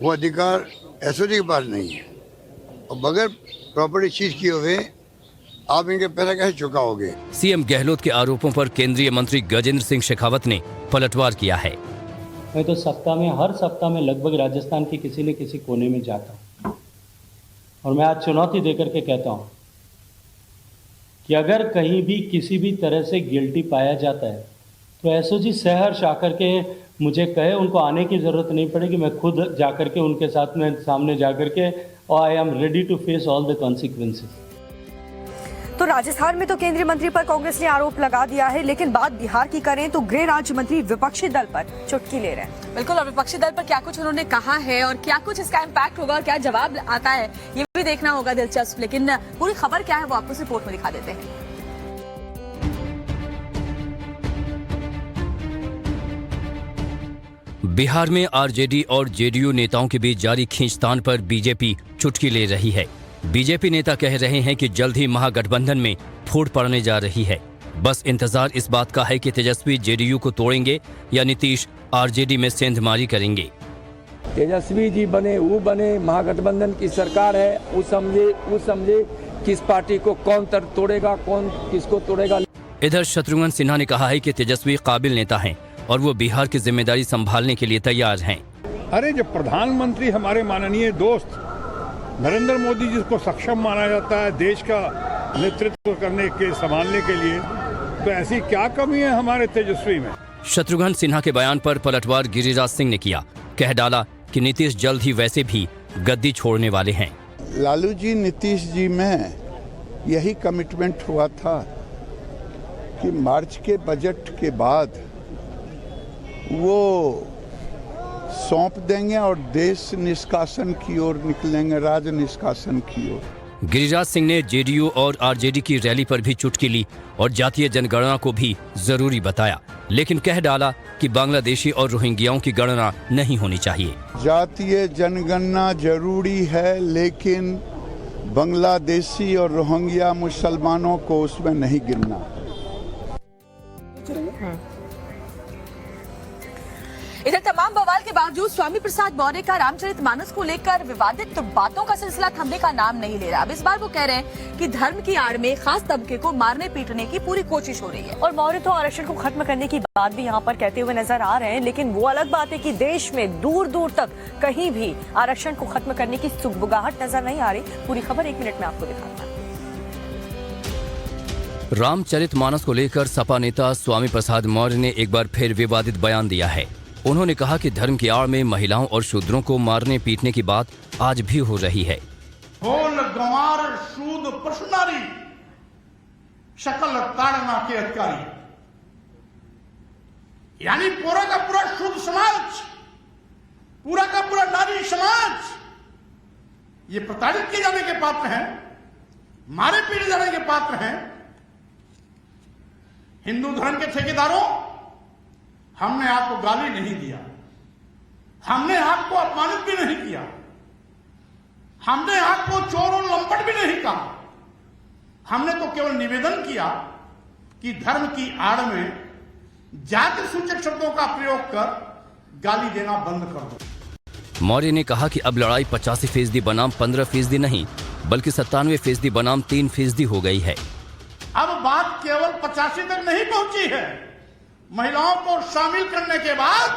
वो अधिकार एसओजी के पास नहीं है और बगैर प्रॉपर्टी सीज किए हुए आप इनके पैसा कैसे चुकाओगे? सीएम गहलोत के आरोपों पर केंद्रीय मंत्री गजेंद्र सिंह शेखावत ने पलटवार किया है। मैं तो हर सप्ताह में लगभग राजस्थान के किसी न किसी कोने में जाता हूँ और मैं आज चुनौती देकर के कहता हूँ कि अगर कहीं भी किसी भी तरह से गिल्टी पाया जाता है तो एसओजी सहर्ष आकर के मुझे कहे। उनको आने की ज़रूरत नहीं पड़ेगी, मैं खुद जाकर के उनके साथ में सामने जाकर के और I am ready to face all the consequences. तो राजस्थान में तो केंद्रीय मंत्री पर कांग्रेस ने आरोप लगा दिया है, लेकिन बात बिहार की करें तो गृह राज्य मंत्री विपक्षी दल पर चुटकी ले रहे हैं। बिल्कुल, और विपक्षी दल पर क्या कुछ उन्होंने कहा है और क्या कुछ इसका इम्पैक्ट होगा और क्या जवाब आता है ये भी देखना होगा दिलचस्प। लेकिन पूरी खबर क्या है वो आपको इस रिपोर्ट में दिखा देते हैं। बिहार में आरजेडी और जेडीयू नेताओं के बीच जारी खींचतान पर बीजेपी चुटकी ले रही है। बीजेपी नेता कह रहे हैं कि जल्द ही महागठबंधन में फूट पड़ने जा रही है। बस इंतजार इस बात का है कि तेजस्वी जेडीयू को तोड़ेंगे या नीतीश आरजेडी में सेंधमारी करेंगे। तेजस्वी जी बने, वो बने, महागठबंधन की सरकार है, वो समझे किस पार्टी को कौन तोड़ेगा, कौन किसको तोड़ेगा। इधर शत्रुघ्न सिन्हा ने कहा है कि तेजस्वी काबिल नेता हैं और वो बिहार की जिम्मेदारी संभालने के लिए तैयार हैं। अरे जब प्रधानमंत्री हमारे माननीय दोस्त नरेंद्र मोदी जिसको सक्षम माना जाता है देश का नेतृत्व करने के संभालने के लिए, तो ऐसी क्या कमी है हमारे तेजस्वी में? शत्रुघ्न सिन्हा के बयान पर पलटवार गिरिराज सिंह ने किया। कह डाला कि नीतीश जल्द ही वैसे भी गद्दी छोड़ने वाले हैं। लालू जी नीतीश जी में यही कमिटमेंट हुआ था कि मार्च के बजट के बाद वो सौंप देंगे और देश निष्कासन की ओर निकलेंगे, राज निष्कासन की ओर। गिरिराज सिंह ने जेडीयू और आरजेडी की रैली पर भी चुटकी ली और जातीय जनगणना को भी जरूरी बताया, लेकिन कह डाला कि बांग्लादेशी और रोहिंग्याओं की गणना नहीं होनी चाहिए। जातीय जनगणना जरूरी है, लेकिन बांग्लादेशी और रोहिंग्या मुसलमानों को उसमें नहीं गिनना। इधर तमाम बवाल के बावजूद स्वामी प्रसाद मौर्य का रामचरितमानस को लेकर विवादित बातों का सिलसिला थमने का नाम नहीं ले रहा। अब इस बार वो कह रहे हैं कि धर्म की आड़ में खास तबके को मारने पीटने की पूरी कोशिश हो रही है। और मौर्य तो आरक्षण को खत्म करने की बात भी यहाँ पर कहते हुए नजर आ रहे हैं, लेकिन वो अलग बात है कि देश में दूर दूर तक कहीं भी आरक्षण को खत्म करने की सुगबुगाहट नजर नहीं आ रही। पूरी खबर 1 मिनट में आपको दिखाता हूं। रामचरितमानस को लेकर सपा नेता स्वामी प्रसाद मौर्य ने एक बार फिर विवादित बयान दिया है। उन्होंने कहा कि धर्म की आड़ में महिलाओं और शूद्रों को मारने पीटने की बात आज भी हो रही है। गंवार शूद पशुनारी शकल ताड़ना के अधिकारी, यानी पूरा का पूरा शुद्ध समाज, पूरा का पूरा नारी समाज ये प्रताड़ित किए जाने के पात्र हैं, मारे पीटे जाने के पात्र हैं। हिंदू धर्म के ठेकेदारों, हमने आपको गाली नहीं दिया, हमने आपको अपमानित भी नहीं किया, हमने आपको चोर और लंपट भी नहीं कहा। हमने तो केवल निवेदन किया कि धर्म की आड़ में जाति सूचक शब्दों का प्रयोग कर गाली देना बंद कर दो। मौर्य ने कहा कि अब लड़ाई 85% बनाम 15% नहीं, बल्कि 97% बनाम 3% हो गई है। अब बात केवल 85 तक नहीं पहुंची है, महिलाओं को शामिल करने के बाद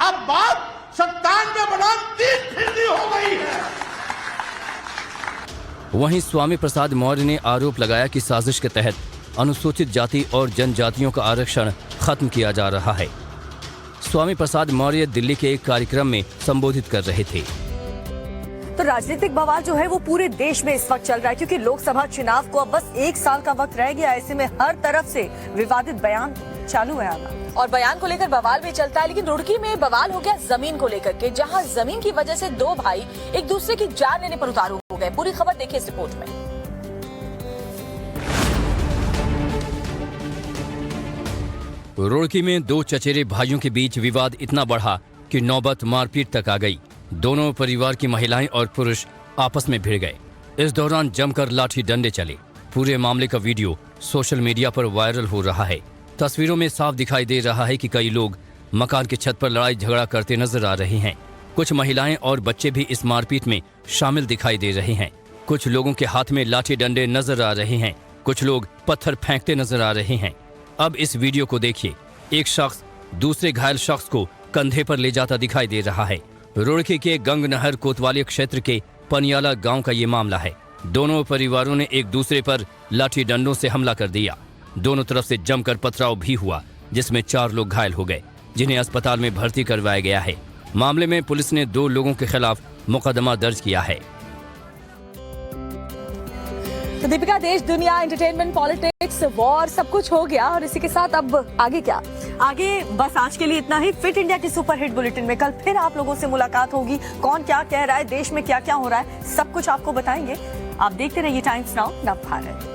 अब बात 97 बनाम 3% हो गई है। वहीं स्वामी प्रसाद मौर्य ने आरोप लगाया कि साजिश के तहत अनुसूचित जाति और जनजातियों का आरक्षण खत्म किया जा रहा है। स्वामी प्रसाद मौर्य दिल्ली के एक कार्यक्रम में संबोधित कर रहे थे। तो राजनीतिक बवाल जो है वो पूरे देश में इस वक्त चल रहा है, क्योंकि लोकसभा चुनाव को अब बस 1 साल का वक्त रह गया। ऐसे में हर तरफ से विवादित बयान चालू है आना, और बयान को लेकर बवाल भी चलता है। लेकिन रुड़की में बवाल हो गया जमीन को लेकर के, जहां जमीन की वजह से 2 भाई एक दूसरे की जान लेने पर उतारू हो गए। पूरी खबर देखिए इस रिपोर्ट में। रुड़की में 2 चचेरे भाइयों के बीच विवाद इतना बढ़ा कि नौबत मारपीट तक आ गई। दोनों परिवार की महिलाएं और पुरुष आपस में भिड़ गए। इस दौरान जमकर लाठी डंडे चले। पूरे मामले का वीडियो सोशल मीडिया पर वायरल हो रहा है। तस्वीरों में साफ दिखाई दे रहा है कि कई लोग मकान की छत पर लड़ाई झगड़ा करते नजर आ रहे हैं। कुछ महिलाएं और बच्चे भी इस मारपीट में शामिल दिखाई दे रहे हैं। कुछ लोगों के हाथ में लाठी डंडे नजर आ रहे हैं। कुछ लोग पत्थर फेंकते नजर आ रहे हैं। अब इस वीडियो को देखिए। एक शख्स दूसरे घायल शख्स को कंधे पर ले जाता दिखाई दे रहा है। रुड़की के गंगनहर कोतवाली क्षेत्र के पनियाला गांव का ये मामला है। दोनों परिवारों ने एक दूसरे पर लाठी डंडों से हमला कर दिया। दोनों तरफ से जमकर पथराव भी हुआ, जिसमें 4 लोग घायल हो गए, जिन्हें अस्पताल में भर्ती करवाया गया है। मामले में पुलिस ने 2 लोगों के खिलाफ मुकदमा दर्ज किया है। तो दीपिका, देश दुनिया, एंटरटेनमेंट, पॉलिटिक्स, वॉर सब कुछ हो गया, और इसी के साथ अब आगे क्या? आगे बस आज के लिए इतना ही। फिट इंडिया की सुपरहिट बुलेटिन में कल फिर आप लोगों से मुलाकात होगी। कौन क्या कह रहा है, देश में क्या क्या हो रहा है, सब कुछ आपको बताएंगे। आप देखते रहिए टाइम्स नाउ नव भारत।